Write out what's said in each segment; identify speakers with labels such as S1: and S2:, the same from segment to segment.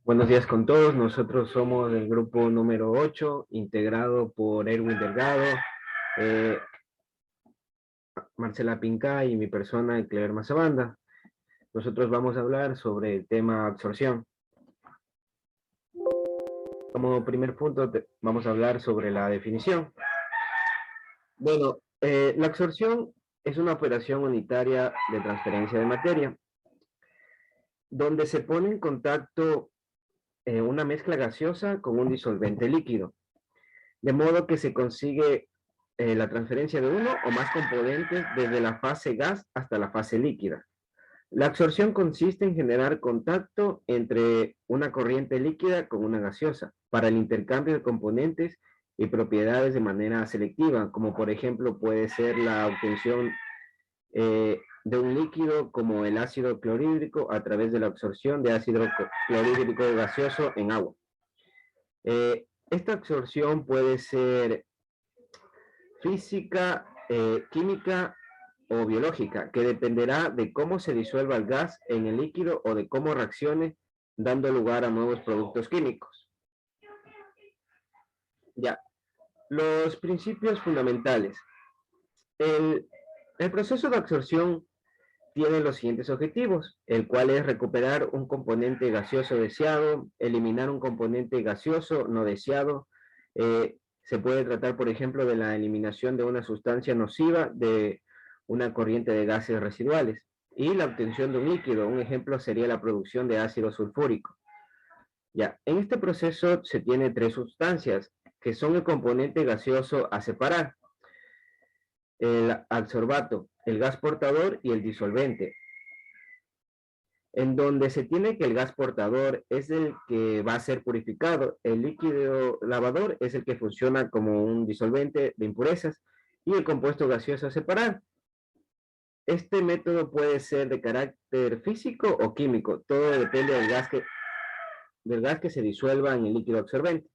S1: Buenos días con todos. Nosotros somos el grupo número 8, integrado por Erwin Delgado, eh, Marcela Pinca y mi persona, Clever Mazabanda. Nosotros vamos a hablar sobre el tema absorción. Como primer punto, vamos a hablar sobre la definición. Bueno, la absorción es una operación unitaria de transferencia de materia, donde se pone en contacto una mezcla gaseosa con un disolvente líquido, de modo que se consigue la transferencia de uno o más componentes desde la fase gas hasta la fase líquida. La absorción consiste en generar contacto entre una corriente líquida con una gaseosa para el intercambio de componentes y propiedades de manera selectiva, como por ejemplo puede ser la obtención de un líquido como el ácido clorhídrico a través de la absorción de ácido clorhídrico gaseoso en agua. Esta absorción puede ser física, química o biológica, que dependerá de cómo se disuelva el gas en el líquido o de cómo reaccione, dando lugar a nuevos productos químicos. Ya, los principios fundamentales. El proceso de absorción tiene los siguientes objetivos, el cual es recuperar un componente gaseoso deseado, eliminar un componente gaseoso no deseado. Se puede tratar, por ejemplo, de la eliminación de una sustancia nociva de una corriente de gases residuales y la obtención de un líquido. Un ejemplo sería la producción de ácido sulfúrico. Ya, en este proceso se tiene tres sustancias que son el componente gaseoso a separar: el adsorbato, el gas portador y el disolvente, en donde se tiene que el gas portador es el que va a ser purificado, el líquido lavador es el que funciona como un disolvente de impurezas y el compuesto gaseoso a separar. Este método puede ser de carácter físico o químico, todo depende del gas que se disuelva en el líquido absorbente.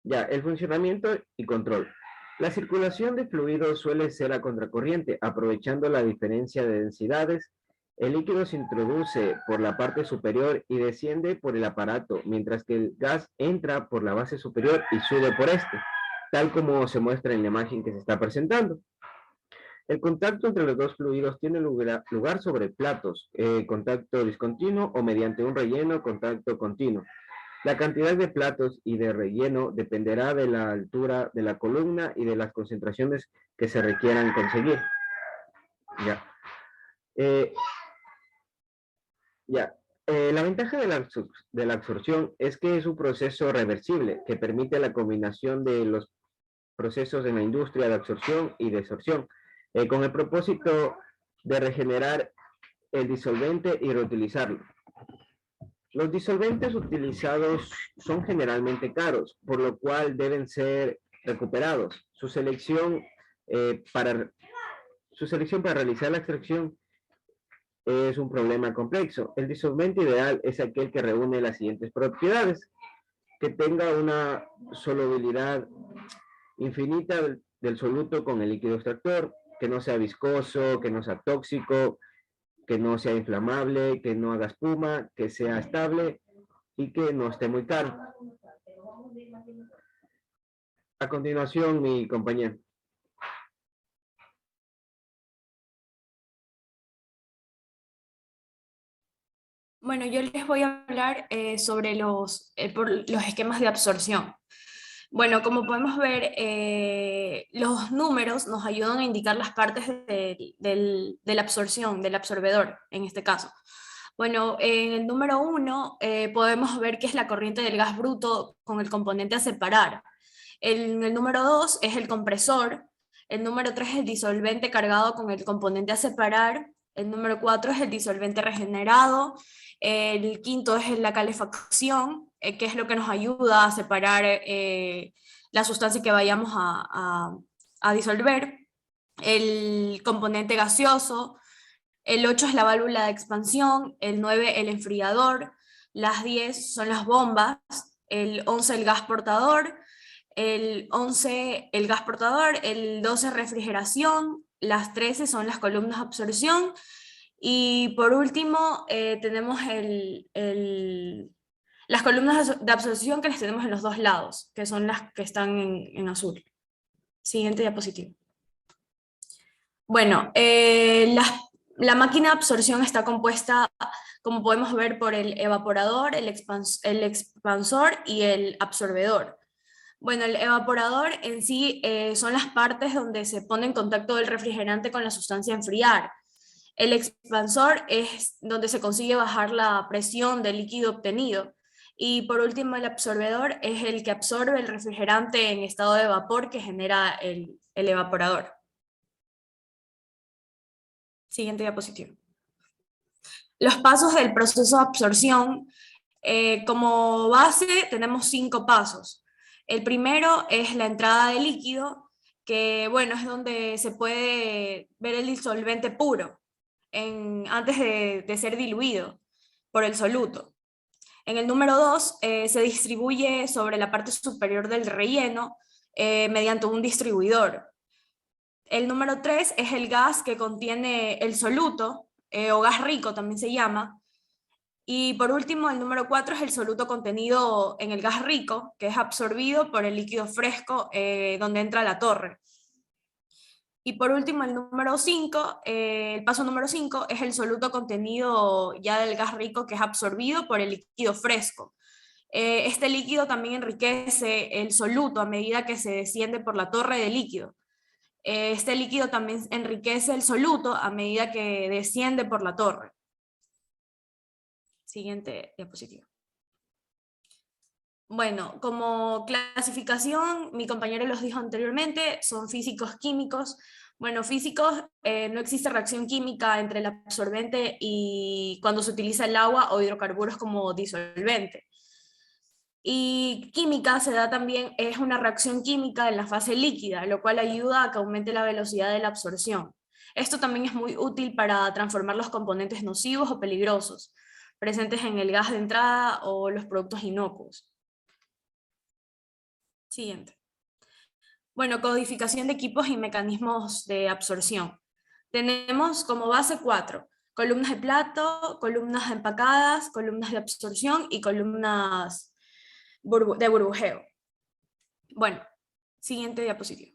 S1: Ya, el funcionamiento y control. La circulación de fluidos suele ser a contracorriente, aprovechando la diferencia de densidades. El líquido se introduce por la parte superior y desciende por el aparato, mientras que el gas entra por la base superior y sube por este, tal como se muestra en la imagen que se está presentando. El contacto entre los dos fluidos tiene lugar sobre platos, contacto discontinuo o mediante un relleno, contacto continuo. La cantidad de platos y de relleno dependerá de la altura de la columna y de las concentraciones que se requieran conseguir. Ya. La ventaja de la absorción es que es un proceso reversible que permite la combinación de los procesos en la industria de absorción y desorción, con el propósito de regenerar el disolvente y reutilizarlo. Los disolventes utilizados son generalmente caros, por lo cual deben ser recuperados. Su selección para realizar la extracción es un problema complejo. El disolvente ideal es aquel que reúne las siguientes propiedades: que tenga una solubilidad infinita del soluto con el líquido extractor, que no sea viscoso, que no sea tóxico, que no sea inflamable, que no haga espuma, que sea estable y que no esté muy caro. A continuación, mi compañero.
S2: Bueno, yo les voy a hablar sobre los esquemas de absorción. Bueno, como podemos ver, los números nos ayudan a indicar las partes de la absorción, del absorbedor, en este caso. Bueno, en el número 1 podemos ver que es la corriente del gas bruto con el componente a separar. El número 2 es el compresor. El número 3 es el disolvente cargado con el componente a separar. El número 4 es el disolvente regenerado. El quinto es la calefacción, que es lo que nos ayuda a separar la sustancia que vayamos a disolver. El componente gaseoso. El 8 es la válvula de expansión. El 9 el enfriador. Las 10 son las bombas. El 11 el gas portador. El 11 el gas portador. El 12 refrigeración. Las 13 son las columnas de absorción. Y por último, tenemos las columnas de absorción que las tenemos en los dos lados, que son las que están en azul. Siguiente diapositiva. Bueno, la máquina de absorción está compuesta, como podemos ver, por el evaporador, el expansor y el absorbedor. Bueno, el evaporador en sí son las partes donde se pone en contacto el refrigerante con la sustancia a enfriar. El expansor es donde se consigue bajar la presión del líquido obtenido. Y por último, el absorbedor es el que absorbe el refrigerante en estado de vapor que genera el evaporador. Siguiente diapositiva. Los pasos del proceso de absorción. Como base tenemos 5 pasos. El primero es la entrada de líquido, que bueno, es donde se puede ver el disolvente puro antes de ser diluido por el soluto. En el número 2 se distribuye sobre la parte superior del relleno mediante un distribuidor. El número 3 es el gas que contiene el soluto, o gas rico también se llama. Y por último, el número 4 es el soluto contenido en el gas rico, que es absorbido por el líquido fresco donde entra la torre. Y por último, el paso número 5 es el soluto contenido ya del gas rico, que es absorbido por el líquido fresco. Este líquido también enriquece el soluto a medida que se desciende por la torre de líquido. Este líquido también enriquece el soluto a medida que desciende por la torre. Siguiente diapositiva. Bueno, como clasificación, mi compañero los dijo anteriormente, son físicos químicos. Bueno, físicos, no existe reacción química entre el absorbente y cuando se utiliza el agua o hidrocarburos como disolvente. Y química se da también, es una reacción química en la fase líquida, lo cual ayuda a que aumente la velocidad de la absorción. Esto también es muy útil para transformar los componentes nocivos o peligrosos presentes en el gas de entrada o los productos inocuos. Siguiente. Bueno, codificación de equipos y mecanismos de absorción. Tenemos como base 4: columnas de plato, columnas empacadas, columnas de absorción y columnas de burbujeo. Bueno, siguiente diapositiva.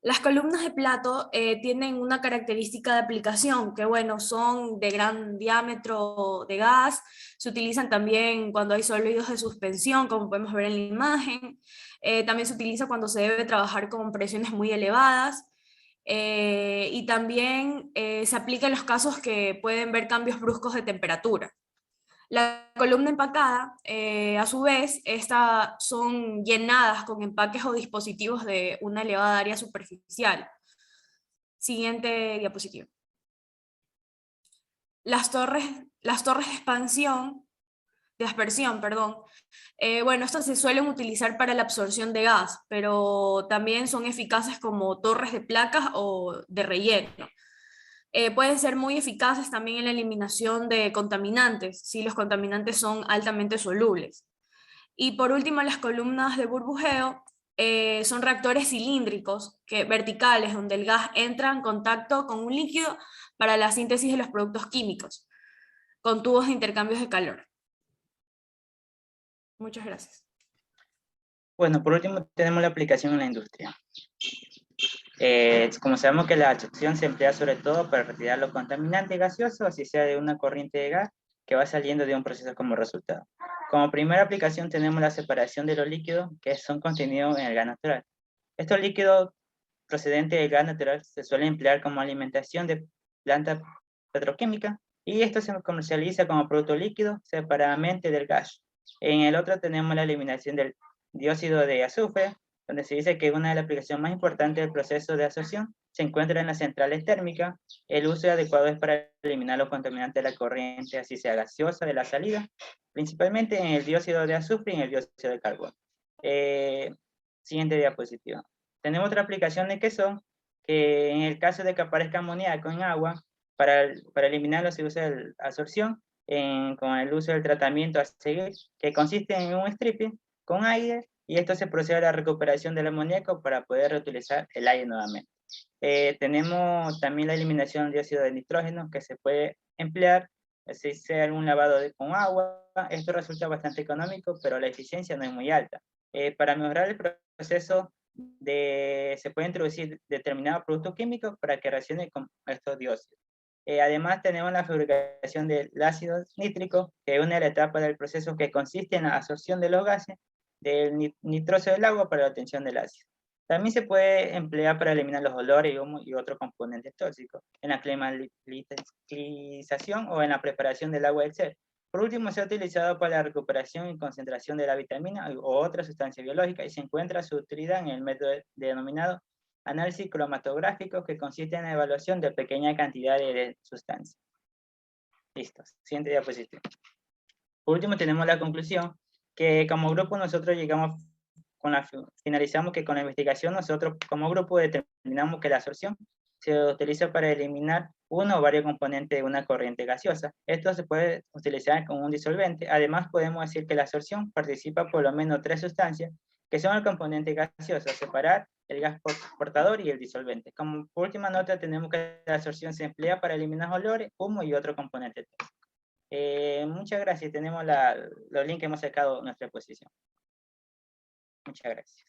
S2: Las columnas de plato tienen una característica de aplicación, que bueno, son de gran diámetro de gas, se utilizan también cuando hay sólidos de suspensión, como podemos ver en la imagen, también se utiliza cuando se debe trabajar con presiones muy elevadas, y también se aplica en los casos que pueden ver cambios bruscos de temperatura. La columna empacada, a su vez, estas son llenadas con empaques o dispositivos de una elevada área superficial. Siguiente diapositiva. Las torres de aspersión, perdón. Bueno, estas se suelen utilizar para la absorción de gas, pero también son eficaces como torres de placas o de relleno. Pueden ser muy eficaces también en la eliminación de contaminantes, si los contaminantes son altamente solubles. Y por último, las columnas de burbujeo son reactores cilíndricos, verticales, donde el gas entra en contacto con un líquido para la síntesis de los productos químicos, con tubos de intercambios de calor. Muchas gracias.
S3: Bueno, por último tenemos la aplicación en la industria. Como sabemos que la absorción se emplea sobre todo para retirar los contaminantes gaseosos, así sea de una corriente de gas que va saliendo de un proceso como resultado. Como primera aplicación tenemos la separación de los líquidos que son contenidos en el gas natural. Estos líquidos procedentes del gas natural se suelen emplear como alimentación de plantas petroquímicas y esto se comercializa como producto líquido separadamente del gas. En el otro tenemos la eliminación del dióxido de azufre, donde se dice que una de las aplicaciones más importantes del proceso de absorción se encuentra en las centrales térmicas. El uso adecuado es para eliminar los contaminantes de la corriente, así sea gaseosa, de la salida, principalmente en el dióxido de azufre y en el dióxido de carbono. Siguiente diapositiva. Tenemos otra aplicaciones que son, que en el caso de que aparezca amoníaco en agua, para eliminarlo se usa la absorción con el uso del tratamiento a seguir, que consiste en un stripping con aire, y esto se procede a la recuperación del amoníaco para poder reutilizar el aire nuevamente. Tenemos también la eliminación del dióxido de nitrógeno, que se puede emplear, si sea algún lavado con agua. Esto resulta bastante económico, pero la eficiencia no es muy alta. Para mejorar el proceso, se puede introducir determinados productos químicos para que reaccione con estos dióxidos. Además, tenemos la fabricación del ácido nítrico, que es una de las etapas del proceso que consiste en la absorción de los gases del nitrógeno del agua para la obtención del ácido. También se puede emplear para eliminar los olores y humo y otros componentes tóxicos, en la climatización o en la preparación del agua del ser. Por último, se ha utilizado para la recuperación y concentración de la vitamina o otra sustancia biológica y se encuentra su utilidad en el método denominado análisis cromatográfico, que consiste en la evaluación de pequeñas cantidades de sustancias. Listo, siguiente diapositiva. Por último, tenemos la conclusión, que como grupo nosotros finalizamos que con la investigación nosotros como grupo determinamos que la absorción se utiliza para eliminar uno o varios componentes de una corriente gaseosa. Esto se puede utilizar como un disolvente. Además, podemos decir que la absorción participa por lo menos 3 sustancias, que son el componente gaseoso, separar, el gas portador y el disolvente. Como última nota, tenemos que la absorción se emplea para eliminar olores, humo y otro componente tóxico. Muchas gracias. Tenemos los links que hemos sacado en nuestra exposición. Muchas gracias.